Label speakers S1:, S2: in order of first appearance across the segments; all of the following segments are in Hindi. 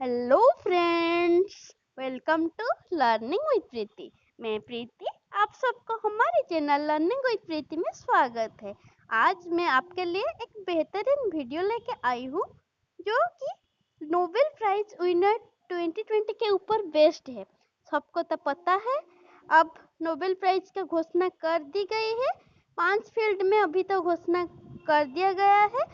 S1: Hello friends, welcome to learning with Preeti. मैं प्रीति, आप सबको हमारे चैनल लर्निंग विद प्रीति में स्वागत है। आज मैं आपके लिए एक बेहतरीन वीडियो लेके आई हूँ जो कि नोबेल प्राइज विनर 2020 के ऊपर बेस्ड है। सबको तो पता है अब नोबेल प्राइज का घोषणा कर दी गई है। 5 फील्ड में अभी तो घोषणा कर दिया गया है।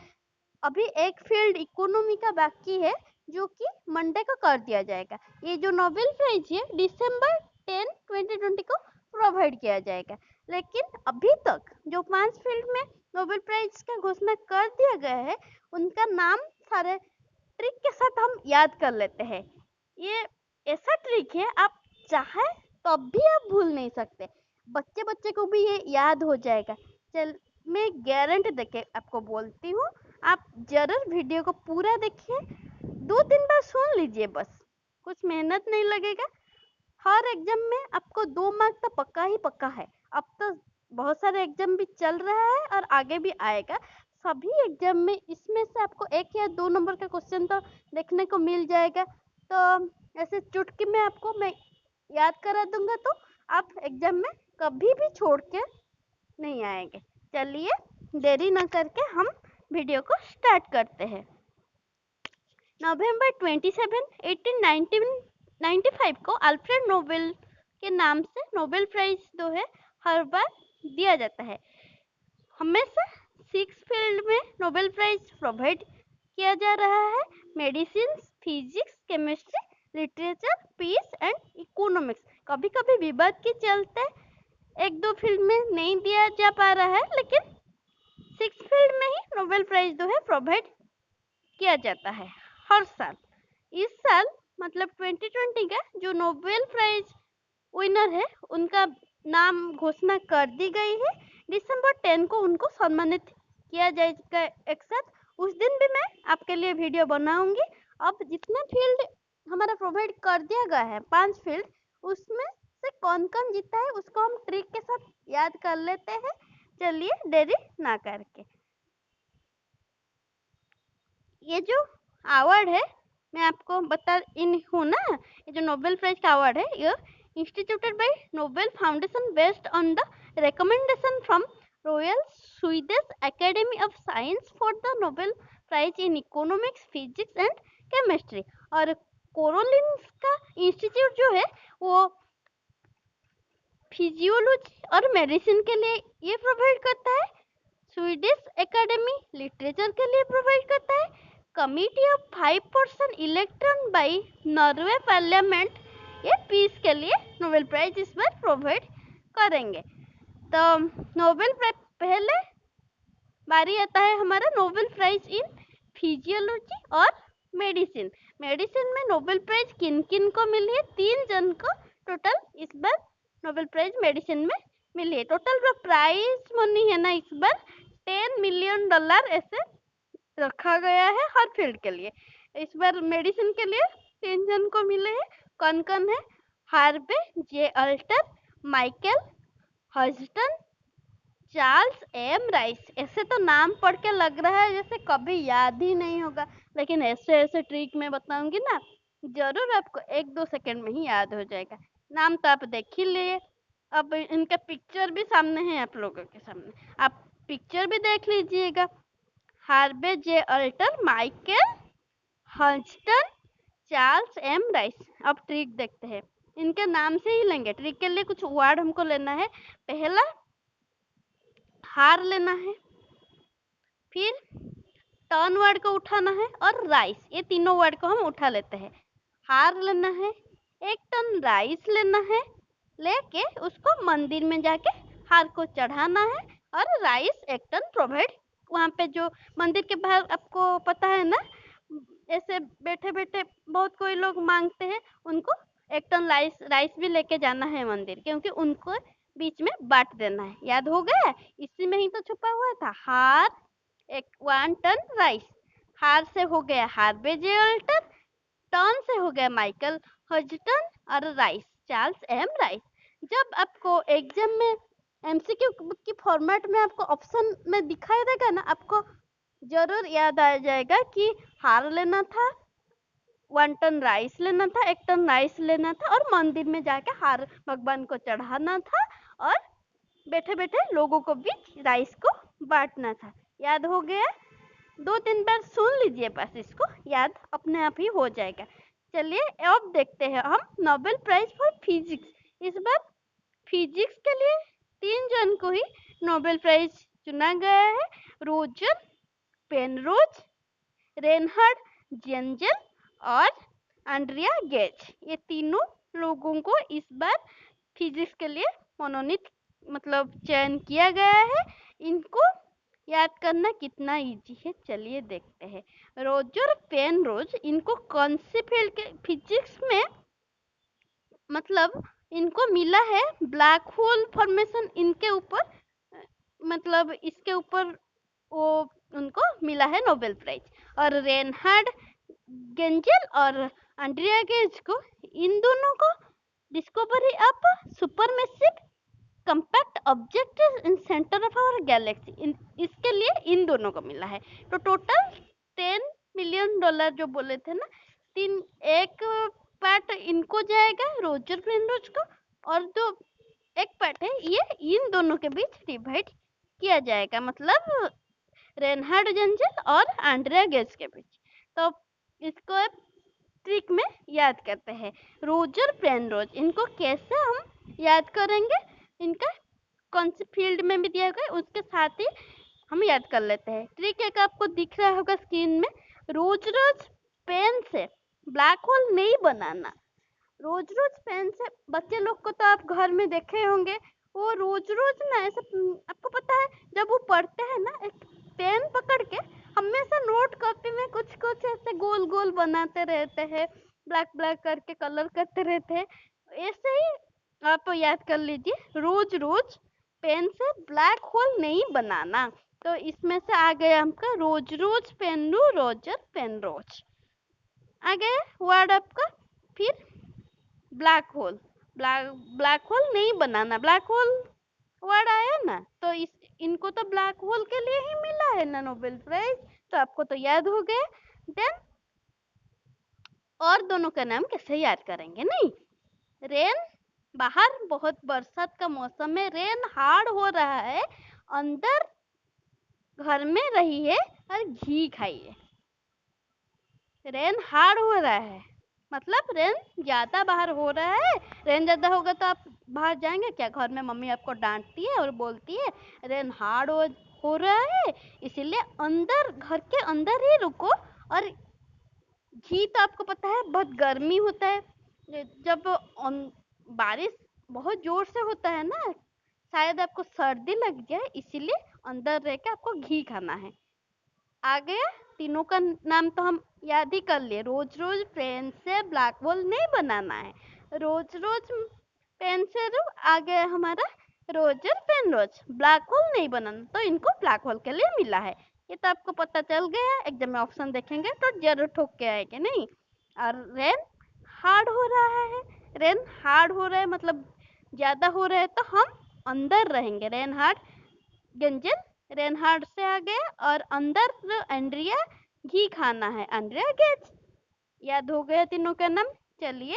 S1: अभी एक फील्ड इकोनॉमी का बाकी है जो कि मंडे को कर दिया जाएगा। ये जो नोबेल प्राइज है दिसंबर 10, 2020 को प्रोवाइड किया जाएगा। लेकिन अभी तक जो 5 फील्ड में नोबेल प्राइज का घोषणा कर दिया गया है उनका नाम सारे ट्रिक के साथ हम याद कर लेते हैं। ये ऐसा ट्रिक है आप चाहे तब भी आप भूल नहीं सकते। बच्चे बच्चे को भी ये याद हो जाएगा। चल मैं गारंटी देके आपको बोलती हूँ, आप जरूर वीडियो को पूरा देखिए। 2-3 बार सुन लीजिए, बस कुछ मेहनत नहीं लगेगा। हर एग्जाम में आपको 2 मार्क तो पक्का ही पक्का है। अब तो बहुत सारे एग्जाम भी चल रहा है और आगे भी आएगा। सभी एग्जाम में इसमें से आपको 1 या 2 नंबर का क्वेश्चन तो देखने को मिल जाएगा। तो ऐसे चुटकी में आपको मैं याद करा दूंगा तो आप एग्जाम में कभी भी छोड़ के नहीं आएंगे। चलिए देरी ना करके हम वीडियो को स्टार्ट करते हैं। नवंबर 27, 1895 को अल्फ्रेड नोबेल के नाम से नोबेल प्राइज जो है हर बार दिया जाता है। हमेशा 6 फील्ड में नोबेल प्राइज प्रोवाइड किया जा रहा है। Medicine, physics, chemistry, literature, peace and economics. कभी कभी विवाद के चलते 1-2 फील्ड में नहीं दिया जा पा रहा है, लेकिन 6 फील्ड में ही नोबेल प्राइज जो है प्रोवाइड किया जाता है हर साल। इस साल मतलब 2020 का जो नोबेल प्राइज विनर है उनका नाम घोषणा कर दी गई है। दिसंबर 10 को उनको सम्मानित किया जाएगा एक साथ। उस दिन भी मैं आपके लिए वीडियो बनाऊंगी। अब जितने फील्ड हमारा प्रोवाइड कर दिया गया है 5 फील्ड, उसमें से कौन कौन जीता है उसको हम ट्रिक के साथ याद कर लेते हैं। चलिए देरी ना करके, ये जो अवार्ड है मैं आपको बता इन हूँ ना, ये जो नोबेल प्राइज का अवार्ड है ये instituted by Nobel foundation based on the recommendation from royal Swedish academy of science for the Nobel prize in economics, physics and chemistry. और कोरोलिंस्का इंस्टीट्यूट जो है वो फिजियोलॉजी और मेडिसिन के लिए ये प्रोवाइड करता है। स्वीडिश एकेडमी लिटरेचर के लिए प्रोवाइड करता है। Committee of 5% electron by Norway parliament ये पीस के लिए नोबेल प्राइज इस बार प्रोवाइड करेंगे। तो नोबेल प्राइज पहले बारी आता है हमारा नोबेल प्राइज इन फिजियोलॉजी और मेडिसिन। मेडिसिन में नोबेल प्राइज किन किन को मिली है? 3 जन को टोटल इस बार नोबेल प्राइज मेडिसिन में मिली है। टोटल जो प्राइज मनी है ना इस बार $10 मिलियन ऐसे रखा गया है हर फील्ड के लिए। इस बार मेडिसिन के लिए 3 जन को मिले हैं। कौन कौन है? Harvey J Alter, Michael Houghton, Charles M Rice. ऐसे तो नाम पढ़ के लग रहा है जैसे कभी याद ही नहीं होगा, लेकिन ऐसे ऐसे ट्रिक मैं बताऊंगी ना जरूर आपको 1-2 सेकंड में ही याद हो जाएगा। नाम तो आप देख ही लिए। अब इनका पिक्चर भी सामने है आप लोगों के सामने, आप पिक्चर भी देख लीजिएगा। Harvey J Alter, Michael Houghton, Charles M Rice. अब ट्रिक देखते हैं, इनके नाम से ही लेंगे। ट्रिक के लिए कुछ वर्ड हमको लेना है। पहला हार लेना है, फिर टर्न वर्ड को उठाना है और राइस, ये तीनों वर्ड को हम उठा लेते हैं। हार लेना है, 1 टन राइस लेना है, लेके उसको मंदिर में जाके हार को चढ़ाना है और राइस 1 टन प्रोवाइड वहाँ पे जो मंदिर के बाहर आपको पता है ना, ऐसे बैठे बैठे बहुत कोई लोग मांगते हैं, उनको 1 टन राइस भी लेके जाना है मंदिर, क्योंकि उनको बीच में बांट देना है। याद हो गया? इसी में ही तो छुपा हुआ था। हार 1 टन राइस। हार से हो गया हार्वे जे अल्टर, टर्न से हो गया माइकल हजटन और राइस चार्ल्स एम राइस। जब आपको एग्जाम में एमसीक्यू की फॉर्मेट में आपको ऑप्शन में दिखाई देगा ना, आपको जरूर याद आ जाएगा कि हार लेना था 1 टन राइस लेना था, 1 टन राइस लेना था और मंदिर में जाके हार भगवान को चढ़ाना था और बैठे बैठे लोगों को भी राइस को बांटना था। याद हो गया? 2-3 बार सुन लीजिए, बस इसको याद अपने आप ही हो जाएगा। चलिए अब देखते हैं हम नोबेल प्राइज फॉर फिजिक्स। इस बार फिजिक्स के लिए 3 जन को ही नोबेल प्राइज चुना गया है। रोजर पेनरोज, रेनहार्ड जेंजल और एंड्रिया गेज, ये तीनों लोगों को इस बार फिजिक्स के लिए मनोनीत मतलब चयन किया गया है। इनको याद करना कितना इजी है, चलिए देखते हैं। रोजर पेनरोज, इनको कौन से फील्ड के फिजिक्स में मतलब इनको मिला है ब्लैक होल फॉर्मेशन, इनके ऊपर मतलब इसके ऊपर वो उनको मिला है नोबेल प्राइज। और रेनहार्ड गेंजल और एंड्रिया गेज को, इन दोनों को discovery of supermassive compact object in centre of our galaxy, इसके लिए इन दोनों को मिला है। तो टोटल $10 मिलियन जो बोले थे ना, एक पार्ट इनको जाएगा रोजर पेनरोज को, और जो एक पार्ट है ये इन दोनों के बीच डिवाइड किया जाएगा, मतलब रेनहार्ड जेंजल और एंड्रिया गेज के बीच। तो इसको ट्रिक में याद करते हैं। रोजर पेनरोज, इनको कैसे हम याद करेंगे, इनका कौन से फील्ड में भी दिया गया उसके साथ ही हम याद कर लेते हैं। ट्रिक एक आपको दिख रहा होगा स्क्रीन में। रोज रोज पेन से ब्लैक होल नहीं बनाना। रोज रोज पेन से, बच्चे लोग को तो आप घर में देखे होंगे, वो रोज रोज ना ऐसे, आपको पता है जब वो पढ़ते हैं ना, एक पेन पकड़ के हमेशा नोट कॉपी में कुछ कुछ ऐसे गोल गोल बनाते रहते हैं, ब्लैक ब्लैक करके कलर करते रहते हैं। ऐसे ही आप याद कर लीजिए, रोज रोज पेन से ब्लैक होल नहीं बनाना। तो इसमें से आ गया हमका रोज रोज पेनरू रोजर पेनरोज आ गया वर्ड आपका। फिर ब्लैक होल, ब्लैक होल नहीं बनाना, ब्लैक होल वर्ड आया ना, तो इनको तो ब्लैक होल के लिए ही मिला है ना नोबेल प्राइज, तो आपको तो याद हो गया। देन और दोनों का नाम कैसे याद करेंगे? नहीं, रेन, बाहर बहुत बरसात का मौसम है, रेन हार्ड हो रहा है, अंदर घर में रहिए और घी खाइए। रेन हार्ड हो रहा है मतलब रेन ज्यादा बाहर हो रहा है। रेन ज्यादा होगा तो आप बाहर जाएंगे क्या? घर में मम्मी आपको डांटती है और बोलती है रेन हार्ड हो रहा है, इसीलिए अंदर, घर के अंदर ही रुको। और घी तो आपको पता है बहुत गर्मी होता है, जब बारिश बहुत जोर से होता है ना, शायद आपको सर्दी लग जाए, इसीलिए अंदर रह के आपको घी खाना है। आ गया, तीनों का नाम तो हम याद ही कर लिए। रोज रोज पेन से ब्लैक होल नहीं बनाना है, रोज रोज पेन से आ गया हमारा रोजर पेनरोज, ब्लैक होल नहीं बनाना, तो इनको ब्लैक होल के लिए मिला है। ये तो आपको पता चल गया, एग्जाम में ऑप्शन देखेंगे तो जरूर ठोक के आएगा नहीं। और रेन हार्ड हो रहा है, रेन हार्ड हो रहा है मतलब ज्यादा हो रहा है, तो हम अंदर रहेंगे। रेन हार्ड गंजन, रेनहार्ड से आ गया, और अंदर एंड्रिया, घी खाना है, एंड्रिया गेज। याद हो गया तीनों का नाम। चलिए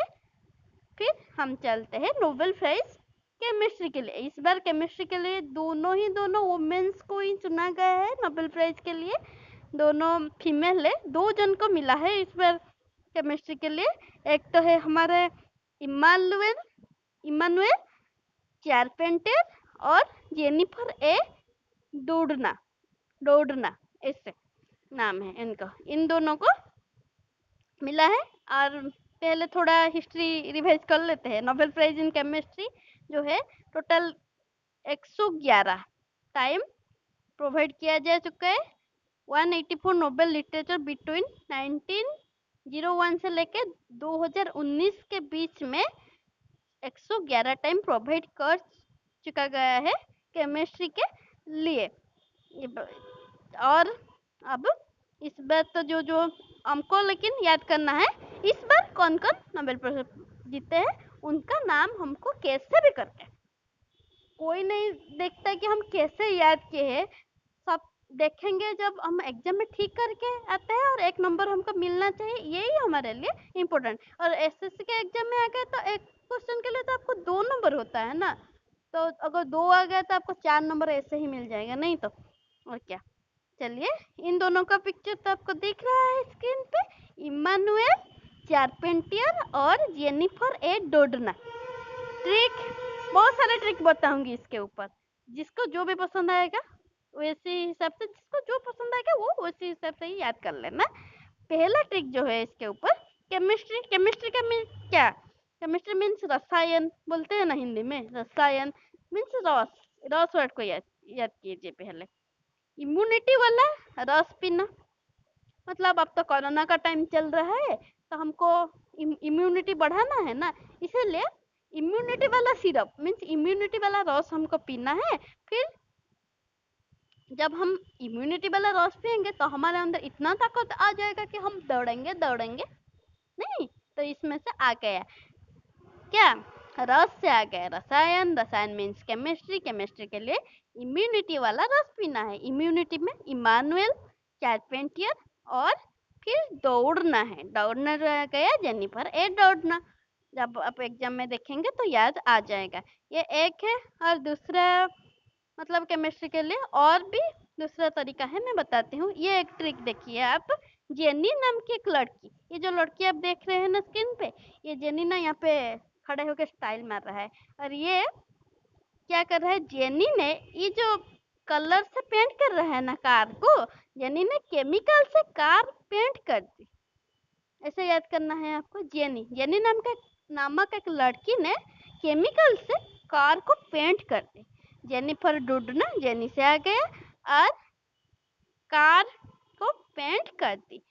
S1: फिर हम चलते हैं नोबेल प्राइज केमिस्ट्री के लिए। इस बार केमिस्ट्री के लिए दोनों वुमेन्स को ही चुना गया है नोबेल प्राइज के लिए। दोनों फीमेल है, 2 जन को मिला है इस बार केमिस्ट्री के लिए। एक तो है हमारे इमानुएल इमानुएल चारपेंटर और जेनिफर ए डोडना डोडना ऐसे नाम है इनका, इन दोनों को मिला है। और पहले थोड़ा हिस्ट्री रिवाइज कर लेते हैं। नोबेल प्राइज इन केमिस्ट्री जो है टोटल 111 टाइम प्रोवाइड किया जा चुका है। 184 नोबेल लिटरेचर बिटवीन 1901 से लेके 2019 के बीच में 111 टाइम प्रोवाइड कर चुका गया है केमिस्ट्री के लिए। और अब इस बार तो जो जो हमको लेकिन याद करना है, इस बार कौन कौन नोबेल प्राइज जीते हैं उनका नाम हमको कैसे भी करके, कोई नहीं देखता कि हम कैसे याद किए हैं, सब देखेंगे जब हम एग्जाम में ठीक करके आते हैं और 1 नंबर हमको मिलना चाहिए, यही हमारे लिए इम्पोर्टेंट। और एसएससी के एग्जाम में आ गए तो एक क्वेश्चन के लिए तो आपको 2 नंबर होता है ना, तो अगर 2 आ गया तो आपको 4 नंबर ऐसे ही मिल जाएगा, नहीं तो और क्या। चलिए, इन दोनों का पिक्चर तो आपको दिख रहा है स्क्रीन पे, इमानुएल चारपेंटियर और जेनिफर ए डोडना। ट्रिक, बहुत सारे ट्रिक बताऊंगी इसके ऊपर, जिसको जो भी पसंद आएगा वैसे हिसाब से, जिसको जो पसंद आएगा वो वैसे हिसाब से ही याद कर लेना। पहला ट्रिक जो है इसके ऊपर, केमिस्ट्री। केमिस्ट्री का मीन क्या? केमिस्ट्री मीन्स रसायन बोलते हैं ना हिंदी में, रसायन मीन्स रस। रस वर्ड को याद याद कीजिए पहले। इम्यूनिटी वाला, रस पीना, मतलब अब तो कोरोना का टाइम चल रहा है तो हमको इम्यूनिटी बढ़ाना है ना, इसीलिए इम्यूनिटी वाला सिरप मीन्स इम्यूनिटी वाला रस हमको पीना है। फिर जब हम इम्यूनिटी वाला रस पियेंगे तो हमारे अंदर इतना ताकत आ जाएगा कि हम दौड़ेंगे दौड़ेंगे नहीं। तो इसमें से आ गया क्या, रस से आ गया रसायन, रसायन मीन्स केमिस्ट्री, केमिस्ट्री के लिए इम्यूनिटी वाला रस पीना है। इम्यूनिटी में इमानुएल चारपेंटियर, और फिर दौड़ना है, दौड़ना रह गया जेनिफर ए डोडना। जब आप एग्जाम में देखेंगे तो याद आ जाएगा। ये एक है, और दूसरा मतलब केमिस्ट्री के लिए और भी दूसरा तरीका है, मैं बताती हूँ। ये एक ट्रिक देखिए आप, जेनी नाम की एक लड़की, ये जो लड़की आप देख रहे हैं ना स्क्रीन पे, ये जेनी ना यहाँ पे खड़े होकर स्टाइल मार रहा है, और ये क्या कर रहा है, जेनी ने ये जो कलर से पेंट कर रहा है ना कार को, जेनी ने केमिकल से कार पेंट कर दी। ऐसे याद करना है आपको, जेनी, जेनी नामक एक लड़की ने केमिकल से कार को पेंट कर दी। जेनिफर डुडना, जेनी से आ गया, और कार को पेंट कर दी।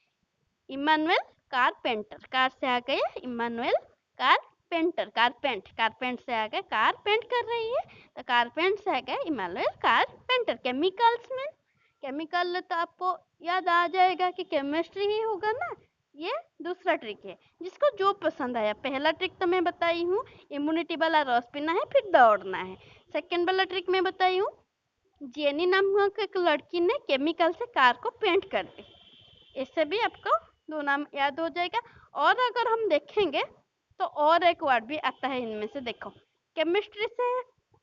S1: इमानुएल कारपेंटर, कार से आ गया इमानुएल कारपेंटर, कारपेंट, कारपेंट से आ गया कार पेंट कर रही है, तो कारपेंट से आ गया इमानुएल कारपेंटर। केमिकल्स में केमिकल तो आपको याद आ जाएगा कि केमिस्ट्री ही होगा ना। ये दूसरा ट्रिक है, जिसको जो पसंद आया। पहला ट्रिक तो मैं बताई हूँ, इम्यूनिटी वाला रस पीना है फिर दौड़ना है। सेकेंड वाला ट्रिक मैं बताई हूँ, जेनी नामक एक लड़की ने केमिकल से कार को पेंट कर दी। इससे भी आपको 2 नाम याद हो जाएगा। और अगर हम देखेंगे तो और एक वर्ड भी आता है इनमें से, देखो केमिस्ट्री से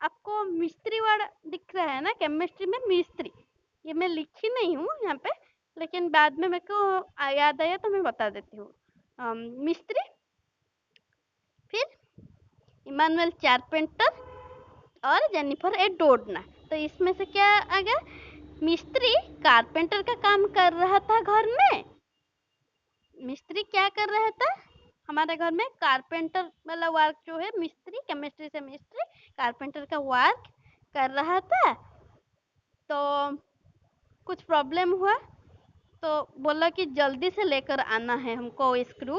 S1: आपको मिस्त्री वर्ड दिख रहा है ना, केमिस्ट्री में मिस्त्री, ये मैं लिखी नहीं हूँ यहाँ पे, लेकिन बाद में मेरे को याद आया तो मैं बता देती हूँ। मिस्त्री, फिर इमानुएल चारपेंटर और जेनिफर ए डोडना। तो इसमें से क्या आ गया, मिस्त्री कारपेंटर का काम कर रहा था घर में। मिस्त्री क्या कर रहा था हमारे घर में, कारपेंटर वाला वर्क जो है, मिस्त्री, केमिस्ट्री से मिस्त्री, कारपेंटर का वर्क कर रहा था। तो कुछ प्रॉब्लम हुआ तो बोला कि जल्दी से लेकर आना है हमको स्क्रू,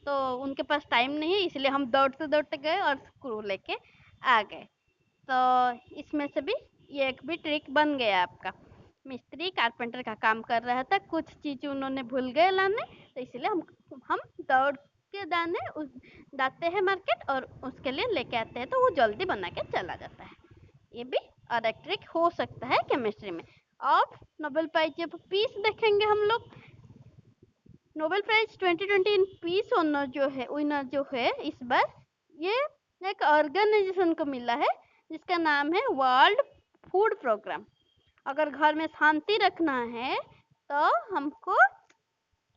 S1: तो उनके पास टाइम नहीं है, इसलिए हम दौड़ते दौड़ते गए और स्क्रू लेके आ गए। तो इसमें से भी ये एक भी ट्रिक बन गया आपका। मिस्त्री कारपेंटर का काम कर रहा था, कुछ चीज़ उन्होंने भूल गए लाने, तो इसलिए हम दौड़ के जाते हैं मार्केट और उसके लिए लेके आते हैं, तो वो जल्दी बना के चला जाता है। ये भी और एक ट्रिक हो सकता है केमिस्ट्री में। अब नोबेल प्राइज जब पीस देखेंगे हम लोग, Nobel prize 2020 in peace winner जो है इस बार, ये एक ऑर्गेनाइजेशन को मिला है जिसका नाम है वर्ल्ड फूड प्रोग्राम। अगर घर में शांति रखना है तो हमको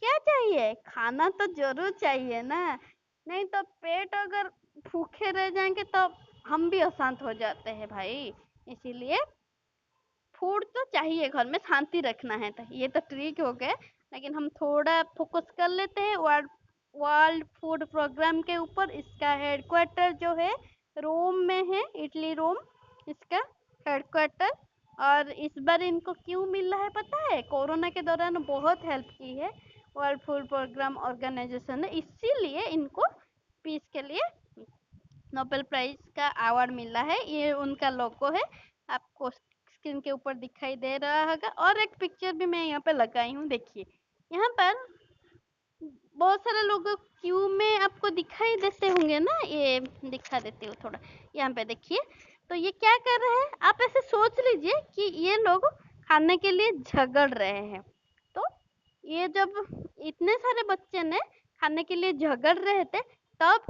S1: क्या चाहिए, खाना तो जरूर चाहिए ना, नहीं तो पेट अगर भूखे रह जाएंगे तो हम भी अशांत हो जाते हैं भाई। इसीलिए फूड तो चाहिए, घर में शांति रखना है, तो ये तो ट्रिक हो गए। लेकिन हम थोड़ा फोकस कर लेते हैं वर्ल्ड फूड प्रोग्राम के ऊपर। इसका हेडक्वार्टर जो है रोम में है, इटली रोम इसका हेडक्वार्टर। और इस बार इनको क्यों मिला है पता है, कोरोना के दौरान बहुत हेल्प की है वर्ल्ड फूड प्रोग्राम ऑर्गेनाइजेशन ने, इसीलिए इनको पीस के लिए नोबेल प्राइज का अवार्ड मिला है। ये उनका लोगो है, आपको स्क्रीन के ऊपर दिखाई दे रहा होगा। और एक पिक्चर भी मैं यहाँ पे लगाई हूँ, देखिए यहाँ पर बहुत सारे लोग क्यू में आपको दिखाई देते होंगे ना, ये दिखा देती हूँ थोड़ा, यहाँ पे देखिए। तो ये क्या कर रहे हैं, आप ऐसे सोच लीजिए कि ये लोग खाने के लिए झगड़ रहे हैं। तो ये जब इतने सारे बच्चे ने खाने के लिए झगड़ रहे थे, तब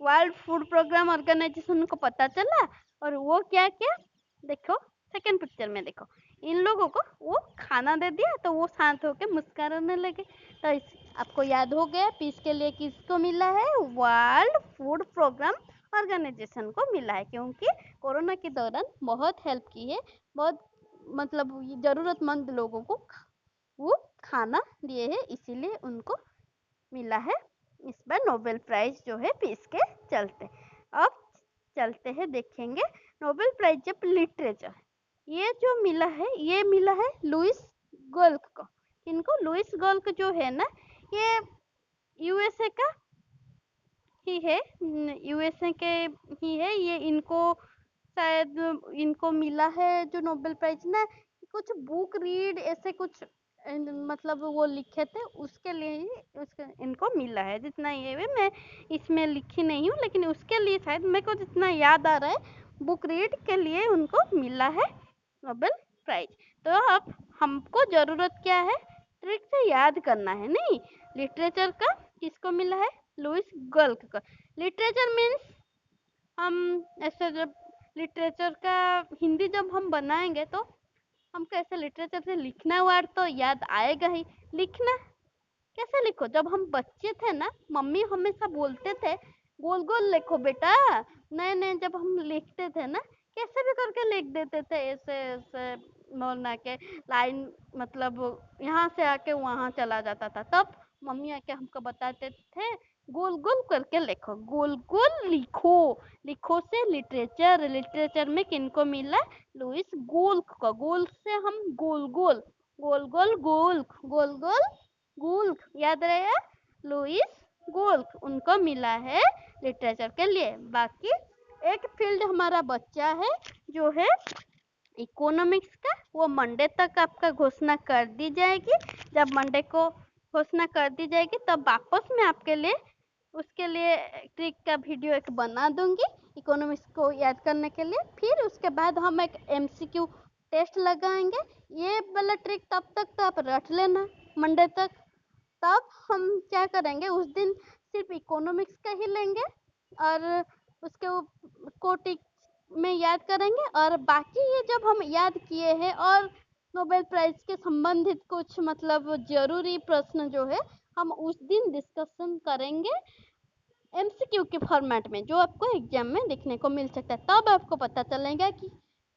S1: वर्ल्ड फूड प्रोग्राम ऑर्गेनाइजेशन को पता चला और वो क्या किया, देखो सेकंड पिक्चर में देखो, इन लोगों को वो खाना दे दिया तो वो शांत होकर मुस्कुराने लगे। तो आपको याद हो गया पीस के लिए किसको मिला है, वर्ल्ड फूड प्रोग्राम ऑर्गेनाइजेशन को मिला है, क्योंकि कोरोना के दौरान बहुत हेल्प की है, बहुत मतलब जरूरतमंद लोगों को वो खाना दिए है, इसीलिए उनको मिला है इस बार नोबेल प्राइज जो है पीस के चलते। अब चलते हैं देखेंगे नोबेल प्राइज जब लिटरेचर ये जो मिला है, ये मिला है लुइस गोल्क को। इनको लुइस गोल्क जो है ना, ये यूएसए का ही है, यूएसए के ही है ये। इनको शायद इनको मिला है जो नोबेल प्राइज ना, कुछ बुक रीड ऐसे कुछ मतलब वो लिखे थे उसके लिए ही उसके इनको मिला है, जितना ये है मैं इसमें लिखी नहीं हूँ, लेकिन उसके लिए शायद मेरे को जितना याद आ रहा है बुक रीड के लिए उनको मिला है नोबेल प्राइज। तो अब हमको जरूरत क्या है, ट्रिक से याद करना है, नहीं लिटरेचर का किसको मिला है, लुइस गल्क को। लिटरेचर मीन्स हम ऐसे जब लिटरेचर का हिंदी जब हम बनाएंगे तो हमको ऐसे लिटरेचर से लिखना वर्ड तो याद आएगा ही। लिखना कैसे लिखो, जब हम बच्चे थे ना मम्मी हमेशा बोलते थे गोल गोल लिखो बेटा, नए नए जब हम लिखते थे ना कैसे भी करके लिख देते थे, ऐसे ऐसे मोड़ना के लाइन, मतलब यहाँ से आके वहां चला जाता था, तब मम्मी आके हमको बताते थे गोल गोल करके लिखो, गोल गोल लिखो। लिखो से लिटरेचर, लिटरेचर में किनको मिला, लुइस गोल्क का। गोल से हम गोल गोल, गोल गोल गोल, गोल गोल गोल्क, याद रहे, लुइस गोल्क उनको मिला है लिटरेचर के लिए। बाकी एक फील्ड हमारा बच्चा है जो है इकोनॉमिक्स का, वो मंडे तक आपका घोषणा कर दी जाएगी। जब मंडे को घोषणा कर दी जाएगी तब वापस मैं आपके लिए उसके लिए ट्रिक का वीडियो एक बना दूंगी इकोनॉमिक्स को याद करने के लिए। फिर उसके बाद हम एक एमसीक्यू टेस्ट लगाएंगे। ये वाला ट्रिक तब तक तो आप रट लेना मंडे तक। तब हम क्या करेंगे उस दिन सिर्फ इकोनॉमिक्स का ही लेंगे और उसके को टिक में याद करेंगे, और बाकी ये जब हम याद किए हैं और नोबेल प्राइज के संबंधित कुछ मतलब जरूरी प्रश्न जो है हम उस दिन डिस्कशन करेंगे एमसीक्यू के फॉर्मेट में, जो आपको एग्जाम में देखने को मिल सकता है। तब आपको पता चलेगा कि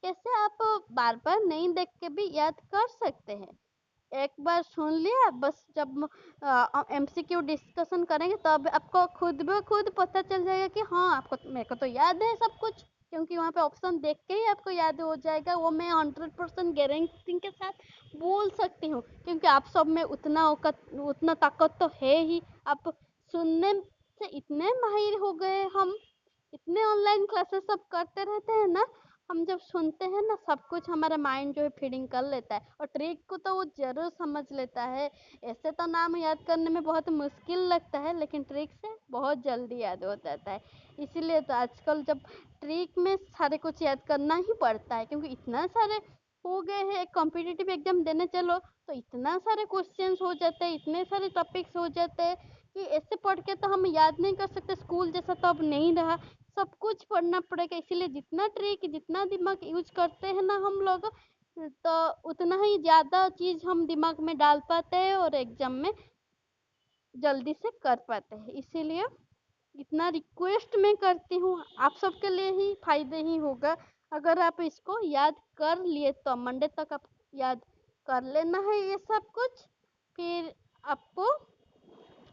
S1: कैसे आप बार बार नहीं देख के भी याद कर सकते हैं। एक बार सुन लिया बस, जब एमसीक्यू डिस्कशन करेंगे तब आपको खुद ब खुद पता चल जाएगा कि हाँ आपको, मेरे को तो याद है सब कुछ, क्योंकि वहाँ पे ऑप्शन देख के ही आपको याद हो जाएगा। वो मैं 100% गारंटी के साथ बोल सकती हूँ, क्योंकि आप सब में उतना उतना ताकत तो है ही। आप सुनने से इतने माहिर हो गए हम, इतने ऑनलाइन क्लासेस सब करते रहते हैं ना, हम जब सुनते हैं ना सब कुछ हमारा माइंड जो है फीडिंग कर लेता है, और ट्रिक को तो वो जरूर समझ लेता है। ऐसे तो नाम याद करने में बहुत मुश्किल लगता है, लेकिन ट्रिक से बहुत जल्दी याद हो जाता है। इसीलिए तो आजकल जब ट्रिक में सारे कुछ याद करना ही पड़ता है, क्योंकि इतना सारे हो गए हैं। कॉम्पिटिटिव एग्जाम देने चलो तो इतना सारे क्वेश्चंस हो जाते हैं, इतने सारे टॉपिक्स हो जाते हैं कि ऐसे पढ़ के तो हम याद नहीं कर सकते। स्कूल जैसा तो अब नहीं रहा, सब कुछ पढ़ना पड़ेगा। इसीलिए जितना ट्रिक, जितना दिमाग यूज करते हैं ना हम लोग, तो उतना ही ज़्यादा चीज़ हम दिमाग में डाल पाते हैं और एग्जाम में जल्दी से कर पाते हैं। इसीलिए इतना रिक्वेस्ट मैं करती हूँ, आप सबके लिए ही फायदे ही होगा अगर आप इसको याद कर लिए तो मंडे तक आप याद कर लेना है ये सब कुछ। फिर आपको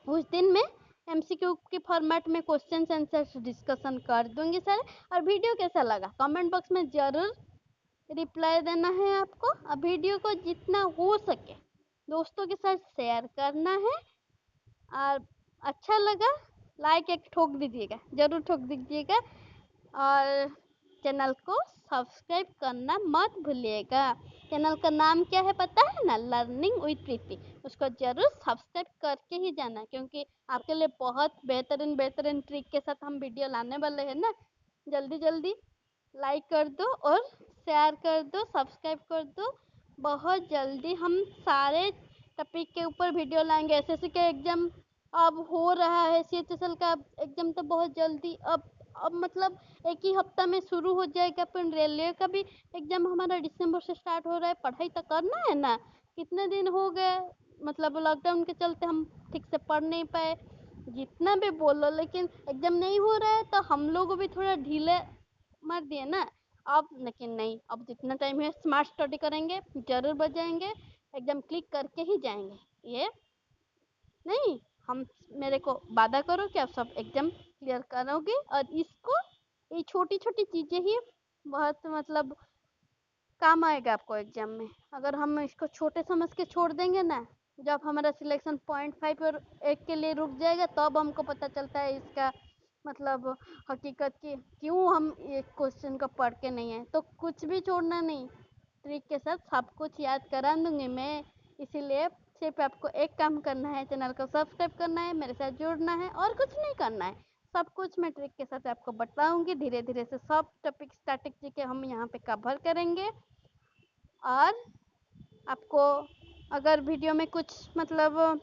S1: उस दिन मैं एमसीक्यू की फॉर्मेट में क्वेश्चन आंसर्स डिस्कशन कर दूंगी सर। और वीडियो कैसा लगा कमेंट बॉक्स में ज़रूर रिप्लाई देना है आपको। अब वीडियो को जितना हो सके दोस्तों के साथ शेयर करना है, और अच्छा लगा लाइक एक ठोक दीजिएगा, ज़रूर ठोक दीजिएगा, और चैनल को सब्सक्राइब करना मत भूलिएगा। चैनल का नाम क्या है पता है ना, लर्निंग विद प्रीति। उसको जरूर सब्सक्राइब करके ही जाना, क्योंकि आपके लिए बहुत बेहतरीन बेहतरीन ट्रिक के साथ हम वीडियो लाने वाले हैं ना। जल्दी जल्दी लाइक कर दो और शेयर कर दो, सब्सक्राइब कर दो, बहुत जल्दी हम सारे टॉपिक के ऊपर वीडियो लाएंगे। एसएससी का एग्जाम अब हो रहा है, सीएचएसएल का एग्जाम तो बहुत जल्दी अब मतलब एक ही हफ्ता में शुरू हो जाएगा। पर रेलवे का भी एग्जाम हमारा दिसंबर से स्टार्ट हो रहा है। पढ़ाई तो करना है ना, कितने दिन हो गए मतलब लॉकडाउन के चलते हम ठीक से पढ़ नहीं पाए। जितना भी बोलो लेकिन एग्जाम नहीं हो रहा है तो हम लोग भी थोड़ा ढीले मार दिए ना। अब लेकिन नहीं, अब जितना टाइम है स्मार्ट स्टडी करेंगे, जरूर बजाएंगे, एग्जाम क्लिक करके ही जाएंगे। ये नहीं, हम मेरे को वादा करो कि आप सब एग्जाम क्लियर करोगे। और इसको ये छोटी छोटी चीजें ही बहुत मतलब काम आएगा आपको एग्जाम में। अगर हम इसको छोटे समझ के छोड़ देंगे ना, जब हमारा सिलेक्शन 0.5 और 1 के लिए रुक जाएगा तब हमको पता चलता है इसका मतलब हकीकत की क्यों हम ये क्वेश्चन को पढ़ के नहीं है। तो कुछ भी छोड़ना नहीं, ट्रिक के साथ सब कुछ याद करा दूंगी मैं। इसीलिए सिर्फ आपको एक काम करना है, चैनल को सब्सक्राइब करना है, मेरे साथ जुड़ना है और कुछ नहीं करना है। सब कुछ मैं ट्रिक के साथ आपको बताऊंगी। धीरे धीरे से सब टॉपिक स्टैटिक के हम यहाँ पे कवर करेंगे। और आपको अगर वीडियो में कुछ मतलब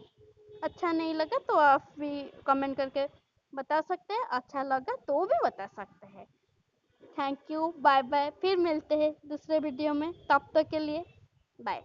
S1: अच्छा नहीं लगा तो आप भी कमेंट करके बता सकते हैं, अच्छा लगा तो भी बता सकते हैं। थैंक यू, बाय बाय, फिर मिलते हैं दूसरे वीडियो में, तब तक के लिए बाय।